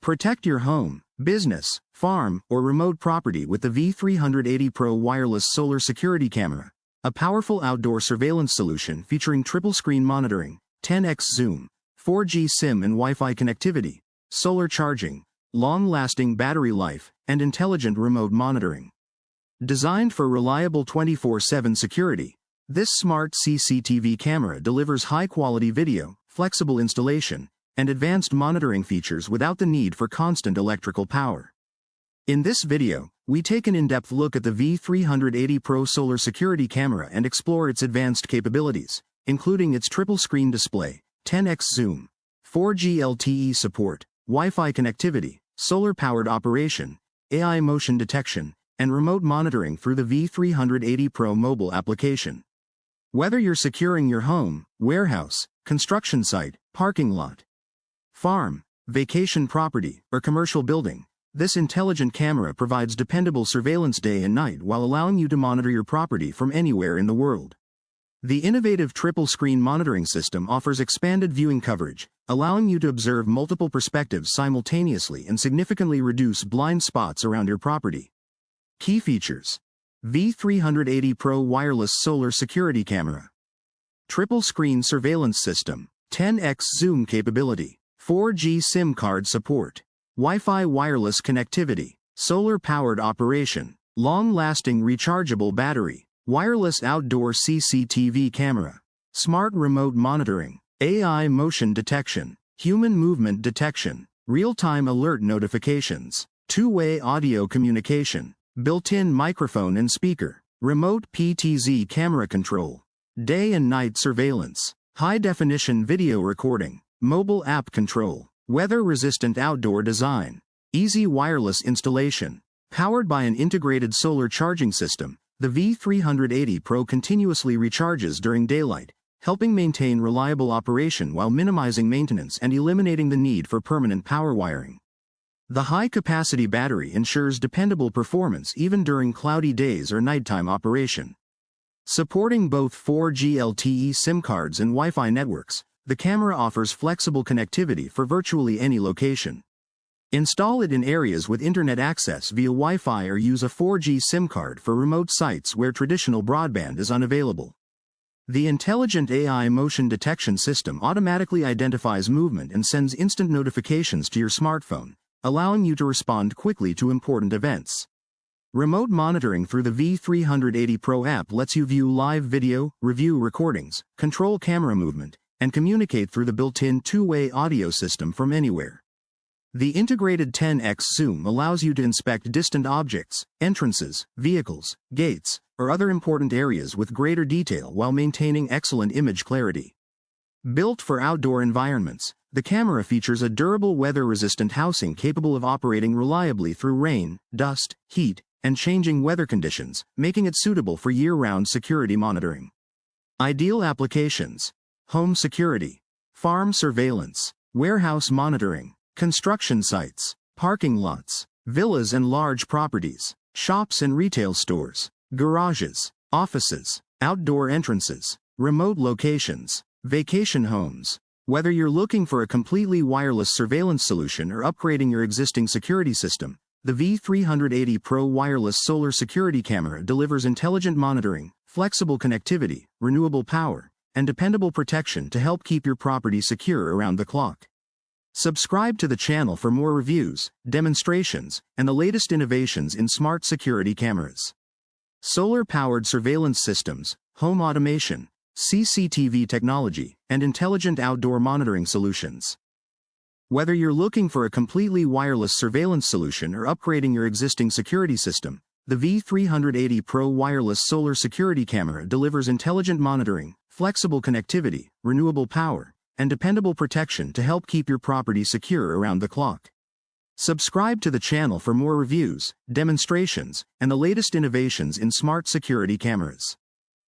Protect your home, business, farm, or remote property with the V380 Pro wireless solar security camera, a powerful outdoor surveillance solution featuring triple screen monitoring, 10x zoom, 4G SIM and Wi-Fi connectivity, solar charging, long-lasting battery life, and intelligent remote monitoring. Designed for reliable 24/7 security, this smart CCTV camera delivers high-quality video, flexible installation, and advanced monitoring features without the need for constant electrical power. In this video, we take an in-depth look at the V380 Pro solar security camera and explore its advanced capabilities, including its triple-screen display, 10x zoom, 4G LTE support, Wi-Fi connectivity, solar-powered operation, AI motion detection, and remote monitoring through the V380 Pro mobile application. Whether you're securing your home, warehouse, construction site, parking lot, farm, vacation property, or commercial building, this intelligent camera provides dependable surveillance day and night while allowing you to monitor your property from anywhere in the world. The innovative triple-screen monitoring system offers expanded viewing coverage, allowing you to observe multiple perspectives simultaneously and significantly reduce blind spots around your property. Key features: V380 Pro wireless solar security camera, triple-screen surveillance system, 10x zoom capability, 4G SIM card support, Wi-Fi wireless connectivity, solar-powered operation, long-lasting rechargeable battery, wireless outdoor CCTV camera, smart remote monitoring, AI motion detection, human movement detection, real-time alert notifications, two-way audio communication, built-in microphone and speaker, remote PTZ camera control, day and night surveillance, high-definition video recording, mobile app control, weather-resistant outdoor design, easy wireless installation. Powered by an integrated solar charging system, the V380 Pro continuously recharges during daylight, helping maintain reliable operation while minimizing maintenance and eliminating the need for permanent power wiring. The high-capacity battery ensures dependable performance even during cloudy days or nighttime operation. Supporting both 4G LTE SIM cards and Wi-Fi networks, the camera offers flexible connectivity for virtually any location. Install it in areas with internet access via Wi-Fi or use a 4G SIM card for remote sites where traditional broadband is unavailable. The intelligent AI motion detection system automatically identifies movement and sends instant notifications to your smartphone, allowing you to respond quickly to important events. Remote monitoring through the V380 Pro app lets you view live video, review recordings, control camera movement, and communicate through the built-in two-way audio system from anywhere. The integrated 10x zoom allows you to inspect distant objects, entrances, vehicles, gates, or other important areas with greater detail while maintaining excellent image clarity. Built for outdoor environments, the camera features a durable weather-resistant housing capable of operating reliably through rain, dust, heat, and changing weather conditions, making it suitable for year-round security monitoring. Ideal applications: home security, farm surveillance, warehouse monitoring, construction sites, parking lots, villas and large properties, shops and retail stores, garages, offices, outdoor entrances, remote locations, vacation homes. Whether you're looking for a completely wireless surveillance solution or upgrading your existing security system, the V380 Pro wireless solar security camera delivers intelligent monitoring, flexible connectivity, renewable power, and dependable protection to help keep your property secure around the clock. Subscribe to the channel for more reviews, demonstrations, and the latest innovations in smart security cameras, solar-powered surveillance systems, home automation, CCTV technology, and intelligent outdoor monitoring solutions. Whether you're looking for a completely wireless surveillance solution or upgrading your existing security system, the V380 Pro wireless solar security camera delivers intelligent monitoring, flexible connectivity, renewable power, and dependable protection to help keep your property secure around the clock. Subscribe to the channel for more reviews, demonstrations, and the latest innovations in smart security cameras.